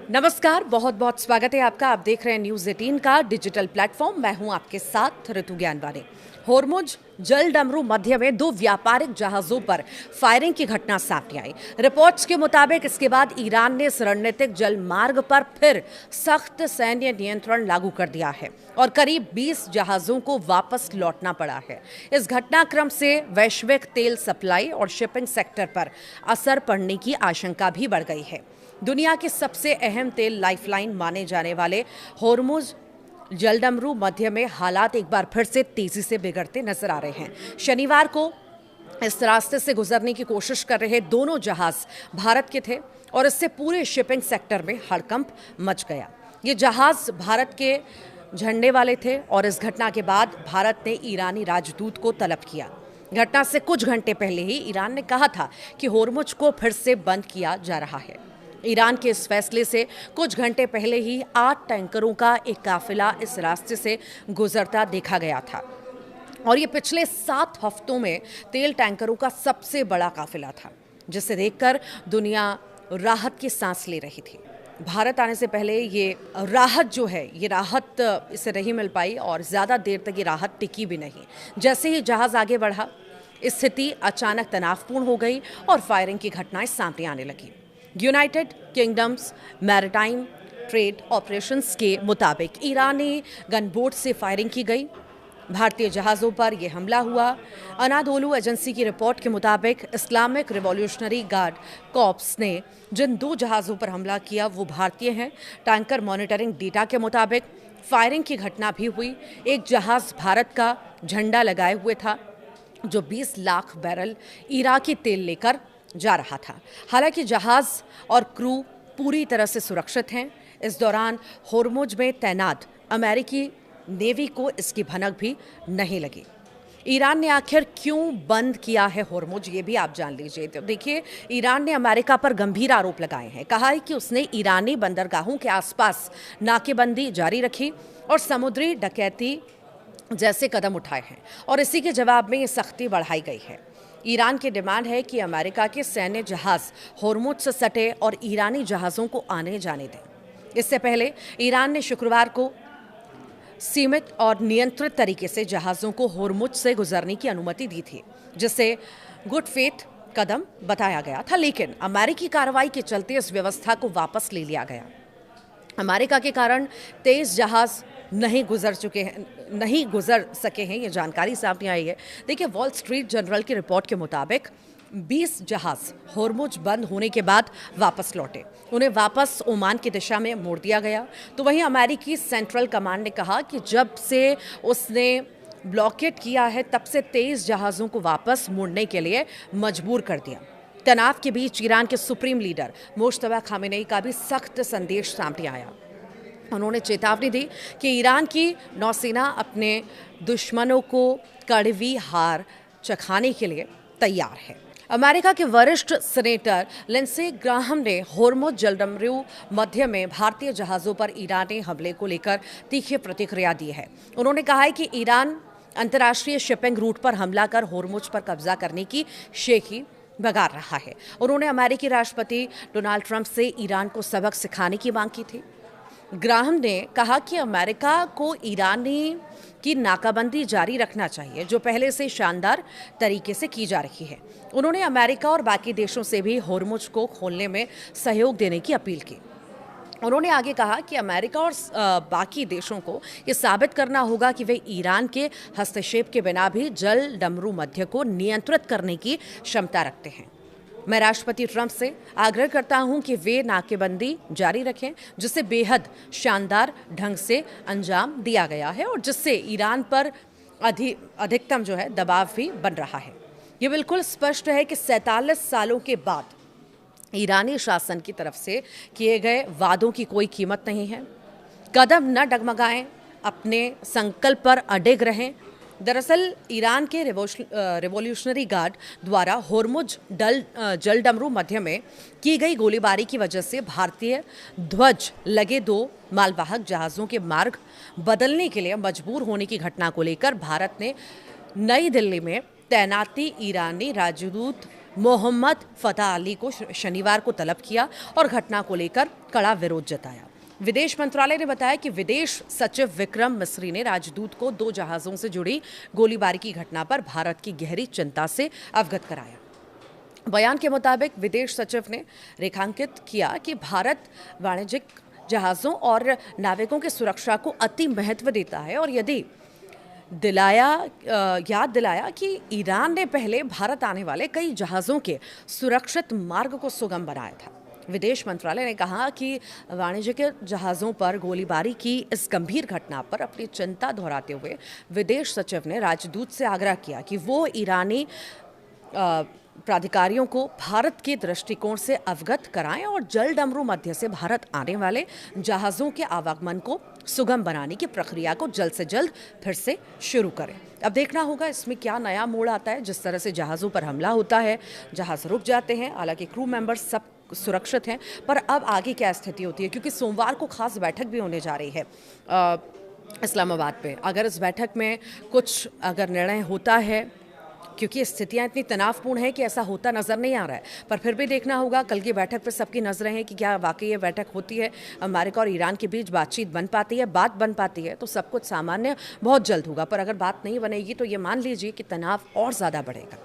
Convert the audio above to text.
नमस्कार, बहुत बहुत स्वागत है आपका। आप देख रहे हैं न्यूज़ 18 का डिजिटल प्लेटफॉर्म। मैं हूं आपके साथ ऋतु ज्ञानवानी। होर्मुज जल डमरू मध्य में दो व्यापारिक जहाज़ों पर फायरिंग की घटना सामने आई। रिपोर्ट्स के मुताबिक इसके बाद ईरान ने इस रणनीतिक जल मार्ग पर फिर सख्त सैन्य नियंत्रण लागू कर दिया है और करीब 20 जहाज़ों को वापस लौटना पड़ा है। इस घटनाक्रम से वैश्विक तेल सप्लाई और शिपिंग सेक्टर पर असर पड़ने की आशंका भी बढ़ गई है। दुनिया के सबसे अहम तेल लाइफलाइन माने जाने वाले होर्मुज जलडमरू मध्य में हालात एक बार फिर से तेजी से बिगड़ते नजर आ रहे हैं। शनिवार को इस रास्ते से गुजरने की कोशिश कर रहे दोनों जहाज भारत के थे और इससे पूरे शिपिंग सेक्टर में हड़कंप मच गया। ये जहाज भारत के झंडे वाले थे और इस घटना के बाद भारत ने ईरानी राजदूत को तलब किया। घटना से कुछ घंटे पहले ही ईरान ने कहा था कि होर्मुज को फिर से बंद किया जा रहा है। ईरान के इस फैसले से कुछ घंटे पहले ही 8 टैंकरों का एक काफिला इस रास्ते से गुजरता देखा गया था और ये पिछले 7 हफ्तों में तेल टैंकरों का सबसे बड़ा काफिला था, जिसे देखकर दुनिया राहत की सांस ले रही थी। भारत आने से पहले ये राहत इसे नहीं मिल पाई और ज़्यादा देर तक ये राहत टिकी भी नहीं। जैसे ही जहाज़ आगे बढ़ा, स्थिति अचानक तनावपूर्ण हो गई और फायरिंग की घटनाएं सामने आने लगी। United kingdoms maritime trade operations के मुताबिक ईरानी गनबोट से फायरिंग की गई। भारतीय जहाज़ों पर यह हमला हुआ। अनादोलू एजेंसी की रिपोर्ट के मुताबिक इस्लामिक रिवॉल्यूशनरी गार्ड कॉर्प्स ने जिन 2 जहाज़ों पर हमला किया वो भारतीय हैं। टैंकर मॉनिटरिंग डेटा के मुताबिक फायरिंग की घटना भी हुई। एक जहाज़ भारत का झंडा लगाए हुए था जो 20 लाख बैरल इराकी तेल लेकर जा रहा था। हालांकि जहाज और क्रू पूरी तरह से सुरक्षित हैं। इस दौरान होर्मुज में तैनात अमेरिकी नेवी को इसकी भनक भी नहीं लगी। ईरान ने आखिर क्यों बंद किया है होर्मुज, ये भी आप जान लीजिए। तो देखिए, ईरान ने अमेरिका पर गंभीर आरोप लगाए हैं। कहा है कि उसने ईरानी बंदरगाहों के आसपास नाकेबंदी जारी रखी और समुद्री डकैती जैसे कदम उठाए हैं और इसी के जवाब में ये सख्ती बढ़ाई गई है। ईरान की डिमांड है कि अमेरिका के सैन्य जहाज होर्मुज से सटे और ईरानी जहाज़ों को आने जाने दें। इससे पहले ईरान ने शुक्रवार को सीमित और नियंत्रित तरीके से जहाज़ों को होर्मुज से गुजरने की अनुमति दी थी, जिसे गुड फेथ कदम बताया गया था। लेकिन अमेरिकी कार्रवाई के चलते इस व्यवस्था को वापस ले लिया गया। अमेरिका के कारण 23 जहाज़ नहीं गुजर सके हैं, ये जानकारी सामने आई है। देखिए, वॉल स्ट्रीट जर्नल की रिपोर्ट के मुताबिक 20 जहाज़ होर्मुज बंद होने के बाद वापस लौटे। उन्हें वापस ओमान की दिशा में मोड़ दिया गया। तो वहीं अमेरिकी सेंट्रल कमांड ने कहा कि जब से उसने ब्लॉकेट किया है तब से 23 जहाज़ों को वापस मुड़ने के लिए मजबूर कर दिया। तनाव के बीच ईरान के सुप्रीम लीडर मुश्तबा खामेनेई का भी सख्त संदेश सामने आया। उन्होंने चेतावनी दी कि ईरान की नौसेना अपने दुश्मनों को कड़वी हार चखाने के लिए तैयार है। अमेरिका के वरिष्ठ सेनेटर लिंडसे ग्राहम ने होर्मुज जलडमरू मध्य में भारतीय जहाज़ों पर ईरानी हमले को लेकर तीखी प्रतिक्रिया दी है। उन्होंने कहा है कि ईरान अंतर्राष्ट्रीय शिपिंग रूट पर हमला कर होर्मुज पर कब्जा करने की शेखी बगार रहा है। उन्होंने अमेरिकी राष्ट्रपति डोनाल्ड ट्रंप से ईरान को सबक सिखाने की मांग की थी। ग्राहम ने कहा कि अमेरिका को ईरानी की नाकाबंदी जारी रखना चाहिए, जो पहले से शानदार तरीके से की जा रही है। उन्होंने अमेरिका और बाकी देशों से भी होर्मुज को खोलने में सहयोग देने की अपील की। उन्होंने आगे कहा कि अमेरिका और बाकी देशों को ये साबित करना होगा कि वे ईरान के हस्तक्षेप के बिना भी जल डमरू मध्य को नियंत्रित करने की क्षमता रखते हैं। मैं राष्ट्रपति ट्रंप से आग्रह करता हूं कि वे नाकेबंदी जारी रखें, जिसे बेहद शानदार ढंग से अंजाम दिया गया है और जिससे ईरान पर अधिकतम दबाव भी बन रहा है। ये बिल्कुल स्पष्ट है कि 47 सालों के बाद ईरानी शासन की तरफ से किए गए वादों की कोई कीमत नहीं है। कदम न डगमगाएं, अपने संकल्प पर अडिग रहें। दरअसल ईरान के रिवॉल्यूशनरी गार्ड द्वारा होर्मुज जलडमरू मध्य में की गई गोलीबारी की वजह से भारतीय ध्वज लगे 2 मालवाहक जहाज़ों के मार्ग बदलने के लिए मजबूर होने की घटना को लेकर भारत ने नई दिल्ली में तैनाती ईरानी राजदूत मोहम्मद फतह अली को शनिवार को तलब किया और घटना को लेकर कड़ा विरोध जताया। विदेश मंत्रालय ने बताया कि विदेश सचिव विक्रम मिस्री ने राजदूत को 2 जहाज़ों से जुड़ी गोलीबारी की घटना पर भारत की गहरी चिंता से अवगत कराया। बयान के मुताबिक विदेश सचिव ने रेखांकित किया कि भारत वाणिज्यिक जहाज़ों और नाविकों की सुरक्षा को अति महत्व देता है और याद दिलाया कि ईरान ने पहले भारत आने वाले कई जहाज़ों के सुरक्षित मार्ग को सुगम बनाया था। विदेश मंत्रालय ने कहा कि वाणिज्यिक जहाज़ों पर गोलीबारी की इस गंभीर घटना पर अपनी चिंता दोहराते हुए विदेश सचिव ने राजदूत से आग्रह किया कि वो ईरानी प्राधिकारियों को भारत के दृष्टिकोण से अवगत कराएं और जलडमरू मध्य से भारत आने वाले जहाज़ों के आवागमन को सुगम बनाने की प्रक्रिया को जल्द से जल्द फिर से शुरू करें। अब देखना होगा इसमें क्या नया मोड़ आता है। जिस तरह से जहाज़ों पर हमला होता है, जहाज़ रुक जाते हैं, हालांकि क्रू मेंबर्स सब सुरक्षित हैं, पर अब आगे क्या स्थिति होती है, क्योंकि सोमवार को खास बैठक भी होने जा रही है इस्लामाबाद पे। अगर इस बैठक में कुछ अगर निर्णय होता है, क्योंकि स्थितियां इतनी तनावपूर्ण है कि ऐसा होता नजर नहीं आ रहा है, पर फिर भी देखना होगा कल की बैठक पर सबकी नजरें हैं कि क्या वाकई ये बैठक होती है, अमेरिका और ईरान के बीच बातचीत बन पाती है, बात बन पाती है तो सब कुछ सामान्य बहुत जल्द होगा। पर अगर बात नहीं बनेगी तो ये मान लीजिए कि तनाव और ज़्यादा बढ़ेगा।